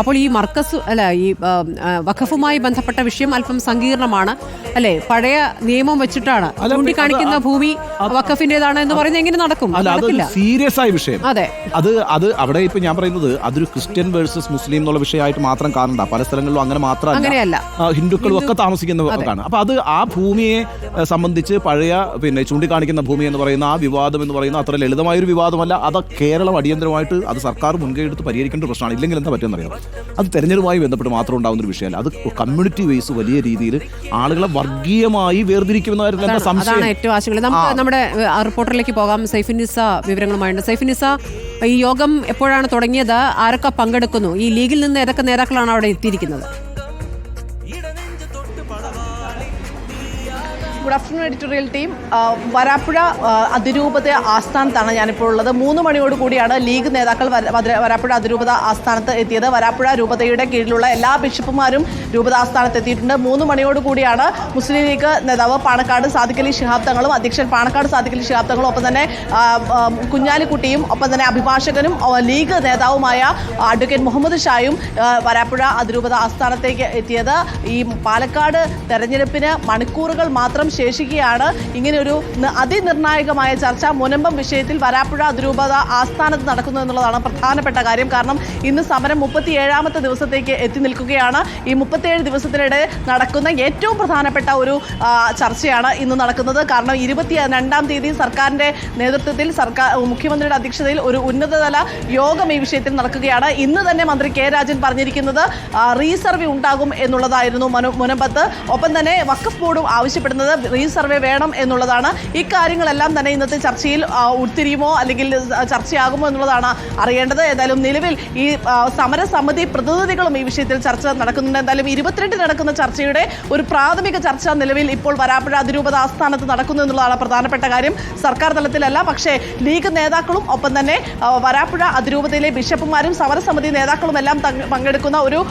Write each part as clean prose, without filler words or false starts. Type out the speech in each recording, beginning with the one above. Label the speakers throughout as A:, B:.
A: അപ്പോൾ ഈ മർക്കസ് ഈ വഖഫുമായി ബന്ധപ്പെട്ട വിഷയം അല്പം സങ്കീർണമാണ് അല്ലെ? പഴയ നിയമം വെച്ചിട്ടാണ് ചൂണ്ടിക്കാണിക്കുന്ന ഭൂമി വഖഫിന്റേതാണ് എന്ന് പറയുന്നത് എങ്ങനെ നടക്കും?
B: സീരിയസ് ആയ വിഷയം.
A: അതെ,
B: അത് അവിടെ ഇപ്പൊ ഞാൻ പറയുന്നത് അതൊരു ക്രിസ്ത്യൻ വേഴ്സസ് മുസ്ലിം എന്നുള്ള വിഷയമായിട്ട് മാത്രം കാണണ്ട. പല സ്ഥലങ്ങളിലും അങ്ങനെ മാത്രമല്ല, ഹിന്ദുക്കളും ഒക്കെ താമസിക്കുന്നതാണ്. അപ്പൊ അത് ആ ഭൂമിയെ സംബന്ധിച്ച് പഴയ ചൂണ്ടിക്കാണിക്കുന്ന ഭൂമി എന്ന് പറയുന്ന ആ വിവാദം എന്ന് പറയുന്ന അത്ര ലളിതമായൊരു വിവാദമല്ല. അത് കേരളം അടിയന്തരമായിട്ട് അത് സർക്കാർ മുൻകൈ എടുത്ത് പരിഹരിക്കേണ്ട ഒരു പ്രശ്നമാണ്. ഇല്ലെങ്കിൽ എന്താ പറ്റുമെന്നറിയാം, അത് തെരഞ്ഞെടുപ്പുമായി ബന്ധപ്പെട്ട് മാത്രം ഉണ്ടാകുന്ന ഒരു വിഷയമല്ല. അത് കമ്മ്യൂണിറ്റി വൈസ് വലിയ രീതിയിൽ ആളുകളെ വർഗീയമായി വേർതിരിക്കുന്ന
A: നമ്മുടെ റിപ്പോർട്ടറിലേക്ക് പോകാം. സൈഫുന്നിസ വിവരങ്ങളുമായുണ്ട്. സൈഫുന്നിസ, ഈ യോഗം എപ്പോഴാണ് തുടങ്ങിയത്? ആരൊക്കെ പങ്കെടുക്കുന്നു? ഈ ലീഗിൽ നിന്ന് ഏതൊക്കെ നേതാക്കളാണ് അവിടെ എത്തിയിരിക്കുന്നത്?
C: Good afternoon editorial team. Varapuzha അതിരൂപത ആസ്ഥാനത്താണ് ഞാനിപ്പോൾ ഉള്ളത്. 3 മണിയോട് കൂടിയാണ് ലീഗ് നേതാക്കൾ വരാപ്പുഴ അതിരൂപത ആസ്ഥാനത്ത് എത്തിയത്. വരാപ്പുഴ രൂപതയുടെ കീഴിലുള്ള എല്ലാ ബിഷപ്പുമാരും രൂപത ആസ്ഥാനത്ത് എത്തിയിട്ടുണ്ട്. 3 മണിയോട് കൂടിയാണ് മുസ്ലിം ലീഗ് നേതാവ് പാണക്കാട് സാദിഖ് അലി ശിഹാബ് തങ്ങളും, അധ്യക്ഷൻ പാണക്കാട് സാദിഖ് അലി ശിഹാബ് തങ്ങളും, ഒപ്പം തന്നെ കുഞ്ഞാലിക്കുട്ടിയും, ഒപ്പം തന്നെ അഭിഭാഷകനും ലീഗ് നേതാവുമായ അഡ്വക്കേറ്റ് മുഹമ്മദ് ഷായും വരാപ്പുഴ അതിരൂപത ആസ്ഥാനത്തേക്ക് എത്തിയത്. ഈ പാലക്കാട് തെരഞ്ഞെടുപ്പിന് മണിക്കൂറുകൾ മാത്രം ശേഷിക്കുകയാണ്. ഇങ്ങനെയൊരു അതിനിർണായകമായ ചർച്ച മുനമ്പം വിഷയത്തിൽ വരാപ്പുഴ അതിരൂപത ആസ്ഥാനത്ത് നടക്കുന്നു എന്നുള്ളതാണ് പ്രധാനപ്പെട്ട കാര്യം. കാരണം ഇന്ന് സമരം 37ാമത്തെ ദിവസത്തേക്ക് എത്തി നിൽക്കുകയാണ്. ഈ 37 ദിവസത്തിനിടെ നടക്കുന്ന ഏറ്റവും പ്രധാനപ്പെട്ട ഒരു ചർച്ചയാണ് ഇന്ന് നടക്കുന്നത്. കാരണം 22ാം തീയതി സർക്കാരിന്റെ നേതൃത്വത്തിൽ മുഖ്യമന്ത്രിയുടെ അധ്യക്ഷതയിൽ ഒരു ഉന്നതതല യോഗം ഈ വിഷയത്തിൽ നടക്കുകയാണ്. ഇന്ന് തന്നെ മന്ത്രി കെ രാജൻ പറഞ്ഞിരിക്കുന്നത് റീസർവേ ഉണ്ടാകും എന്നുള്ളതായിരുന്നു മുനമ്പത്ത്. ഒപ്പം തന്നെ വഖഫ് ബോർഡും ആവശ്യപ്പെടുന്നത് റീസർവേ വേണം എന്നുള്ളതാണ്. ഇക്കാര്യങ്ങളെല്ലാം തന്നെ ഇന്നത്തെ ചർച്ചയിൽ ഉരുത്തിരിയുമോ അല്ലെങ്കിൽ ചർച്ചയാകുമോ എന്നുള്ളതാണ് അറിയേണ്ടത്. ഏതായാലും നിലവിൽ ഈ സമരസമിതി പ്രതിനിധികളും ഈ വിഷയത്തിൽ ചർച്ച നടക്കുന്നുണ്ട്. എന്തായാലും 22 നടക്കുന്ന ചർച്ചയുടെ ഒരു പ്രാഥമിക ചർച്ച നിലവിൽ ഇപ്പോൾ വരാപ്പുഴ അതിരൂപത ആസ്ഥാനത്ത് നടക്കുന്നു എന്നുള്ളതാണ് പ്രധാനപ്പെട്ട കാര്യം. സർക്കാർ തലത്തിലല്ല, പക്ഷേ ലീഗ് നേതാക്കളും ഒപ്പം തന്നെ വരാപ്പുഴ അതിരൂപതയിലെ ബിഷപ്പുമാരും സമരസമിതി നേതാക്കളും എല്ലാം പങ്കെടുക്കുന്ന ഒരു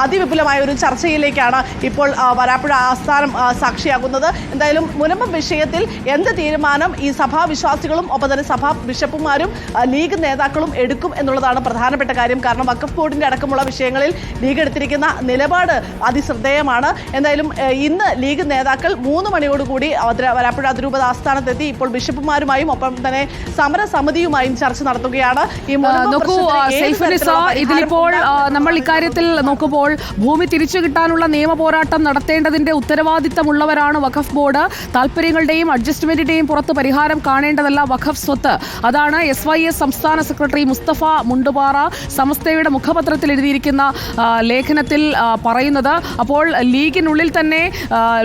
C: അതിവിപുലമായ ഒരു ചർച്ചയിലേക്കാണ് ഇപ്പോൾ വരാപ്പുഴ ആസ്ഥാനം സാക്ഷിയാകുന്നത്. എന്തായാലും മുനമ്പം വിഷയത്തിൽ എന്ത് തീരുമാനം ഈ സഭാവിശ്വാസികളും ഒപ്പം തന്നെ സഭാ ബിഷപ്പുമാരും ലീഗ് നേതാക്കളും എടുക്കും എന്നുള്ളതാണ് പ്രധാനപ്പെട്ട കാര്യം. കാരണം വഖഫ് ബോർഡിന്റെ അടക്കമുള്ള വിഷയങ്ങളിൽ ലീഗ് എടുത്തിരിക്കുന്ന നിലപാട് അതിശ്രദ്ധേയമാണ്. എന്തായാലും ഇന്ന് ലീഗ് നേതാക്കൾ 3 മണിയോടുകൂടി വരാപ്പുഴ അതിരൂപത ആസ്ഥാനത്തെത്തി ഇപ്പോൾ ബിഷപ്പുമാരുമായും ഒപ്പം തന്നെ സമരസമിതിയുമായും ചർച്ച നടത്തുകയാണ്.
D: ഇതിലിപ്പോൾ നമ്മൾ ഇക്കാര്യത്തിൽ നോക്കുമ്പോൾ ഭൂമി തിരിച്ചു കിട്ടാനുള്ള നിയമ പോരാട്ടം നടത്തേണ്ടതിന്റെ ഉത്തരവാദിത്തമുള്ളവരാണ് വഖഫ് ബോർഡ്. താല്പര്യങ്ങളുടെയും അഡ്ജസ്റ്റ്മെന്റിന്റെയും പുറത്ത് പരിഹാരം കാണേണ്ടതല്ല വഖഫ് സ്വത്ത്. അതാണ് SYS സംസ്ഥാന സെക്രട്ടറി മുസ്തഫ മുണ്ടുപാറ സമസ്തയുടെ മുഖപത്രത്തിൽ എഴുതിയിരിക്കുന്ന ലേഖനത്തിൽ പറയുന്നത്. അപ്പോൾ ലീഗിനുള്ളിൽ തന്നെ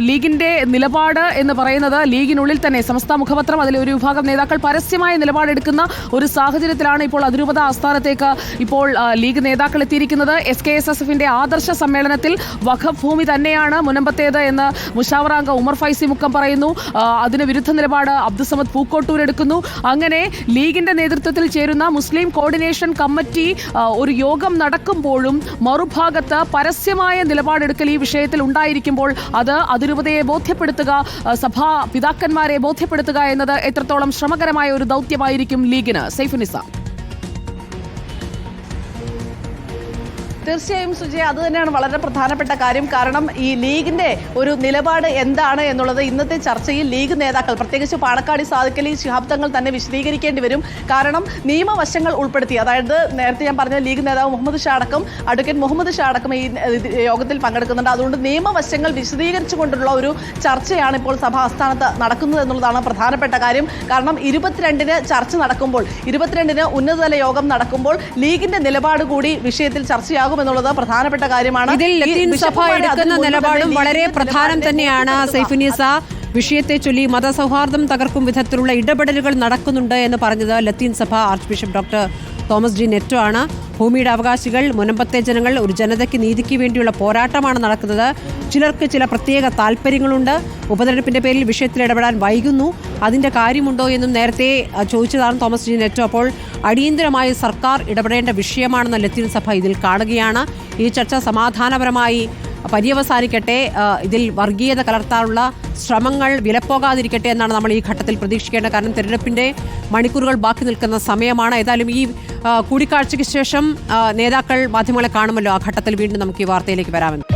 D: ലീഗിന്റെ നിലപാട് എന്ന് പറയുന്നത് ലീഗിനുള്ളിൽ തന്നെ സമസ്ത മുഖപത്രം അതിലെ ഒരു വിഭാഗം നേതാക്കൾ പരസ്യമായ നിലപാടെടുക്കുന്ന ഒരു സാഹചര്യത്തിലാണ് ഇപ്പോൾ അതിരൂപത ആസ്ഥാനത്തേക്ക് ഇപ്പോൾ ലീഗ് നേതാക്കൾ എത്തിയിരിക്കുന്നത്. SKSSFന്റെ ആദർശ സമ്മേളനത്തിൽ വഖഫ് ഭൂമി തന്നെയാണ് മുനമ്പത്തേത് എന്ന് മുഷാവറ അംഗം ഉമർ ഫൈസി മുക്കം പറയുന്നു. അതിന് വിരുദ്ധ നിലപാട് അബ്ദുസമദ് പൂക്കോട്ടൂർ എടുക്കുന്നു. അങ്ങനെ ലീഗിന്റെ നേതൃത്വത്തിൽ ചേരുന്ന മുസ്ലിം കോർഡിനേഷൻ കമ്മിറ്റി ഒരു യോഗം നടക്കുമ്പോഴും മറുഭാഗത്ത് പരസ്യമായ നിലപാടെടുക്കൽ ഈ വിഷയത്തിൽ ഉണ്ടായിരിക്കുമ്പോൾ അത് അതിരൂപതയെ ബോധ്യപ്പെടുത്തുക, സഭാ പിതാക്കന്മാരെ ബോധ്യപ്പെടുത്തുക എന്നത് എത്രത്തോളം ശ്രമകരമായ ഒരു ദൗത്യമായിരിക്കും ലീഗിന്? സൈഫുന്നിസ.
C: തീർച്ചയായും സുജയ്, അത് തന്നെയാണ് വളരെ പ്രധാനപ്പെട്ട കാര്യം. കാരണം ഈ ലീഗിന്റെ ഒരു നിലപാട് എന്താണ് എന്നുള്ളത് ഇന്നത്തെ ചർച്ചയിൽ ലീഗ് നേതാക്കൾ, പ്രത്യേകിച്ച് പാണക്കാട് സാദിഖ് അലി ശിഹാബ് തങ്ങൾ തന്നെ വിശദീകരിക്കേണ്ടി വരും. കാരണം നിയമവശങ്ങൾ ഉൾപ്പെടുത്തി, അതായത് നേരത്തെ ഞാൻ പറഞ്ഞ ലീഗ് നേതാവ് മുഹമ്മദ് ഷാ അടക്കം, അഡ്വക്കേറ്റ് മുഹമ്മദ് ഷാ അടക്കം ഈ യോഗത്തിൽ പങ്കെടുക്കുന്നുണ്ട്. അതുകൊണ്ട് നിയമവശങ്ങൾ വിശദീകരിച്ചുകൊണ്ടുള്ള ഒരു ചർച്ചയാണ് ഇപ്പോൾ സഭാ ആസ്ഥാനത്ത് നടക്കുന്നത് എന്നുള്ളതാണ് പ്രധാനപ്പെട്ട കാര്യം. കാരണം 22-ന് ചർച്ച നടക്കുമ്പോൾ, 22-ന് ഉന്നതതല യോഗം നടക്കുമ്പോൾ ലീഗിന്റെ നിലപാട് കൂടി വിഷയത്തിൽ ചർച്ചയാകും എന്നുള്ളത് പ്രധാനപ്പെട്ട കാര്യമാണ്.
A: ഇതിൽ ലത്തീൻ സഭ എടുക്കുന്ന നിലപാടും വളരെ പ്രധാനം തന്നെയാണ്. സൈഫുന്നിസ, വിഷയത്തെ ചൊല്ലി മതസൗഹാർദ്ദം തകർക്കും വിധത്തിലുള്ള ഇടപെടലുകൾ നടക്കുന്നുണ്ട് എന്ന് പറഞ്ഞത് ലത്തീൻ സഭ archbishop doctor Thomas G Netto ആണ്. ഭൂമിയുടെ അവകാശികൾ, മുനമ്പത്തെ ജനങ്ങൾ, ഒരു ജനതയ്ക്ക് നീതിക്ക് വേണ്ടിയുള്ള പോരാട്ടമാണ് നടക്കുന്നത്. ചിലർക്ക് ചില പ്രത്യേക താല്പര്യങ്ങളുണ്ട്. ഉപതെരഞ്ഞെടുപ്പിന്റെ പേരിൽ വിഷയത്തിൽ ഇടപെടാൻ വൈകുന്നു. അതിന്റെ കാര്യമുണ്ടോ എന്നും നേരത്തെ ചോദിച്ചതാണ് തോമസ് ജി നെറ്റോ. അപ്പോൾ അടിയന്തരമായി സർക്കാർ ഇടപെടേണ്ട വിഷയമാണെന്ന് ലത്തീൻ സഭ ഇതിൽ കാണുകയാണ്. ഈ ചർച്ച സമാധാനപരമായി പര്യവസാനിക്കട്ടെ, ഇതിൽ വർഗീയത കലർത്താനുള്ള ശ്രമങ്ങൾ വിലപ്പോകാതിരിക്കട്ടെ എന്നാണ് നമ്മൾ ഈ ഘട്ടത്തിൽ പ്രതീക്ഷിക്കേണ്ടത്. കാരണം തെരഞ്ഞെടുപ്പിന്റെ മണിക്കൂറുകൾ ബാക്കി നിൽക്കുന്ന സമയമാണ്. ഏതായാലും ഈ കൂടിക്കാഴ്ചയ്ക്ക് ശേഷം നേതാക്കൾ മാധ്യമങ്ങളെ കാണുമല്ലോ. ആ ഘട്ടത്തിൽ വീണ്ടും നമുക്ക് ഈ വാർത്തയിലേക്ക് വരാമെന്ന്.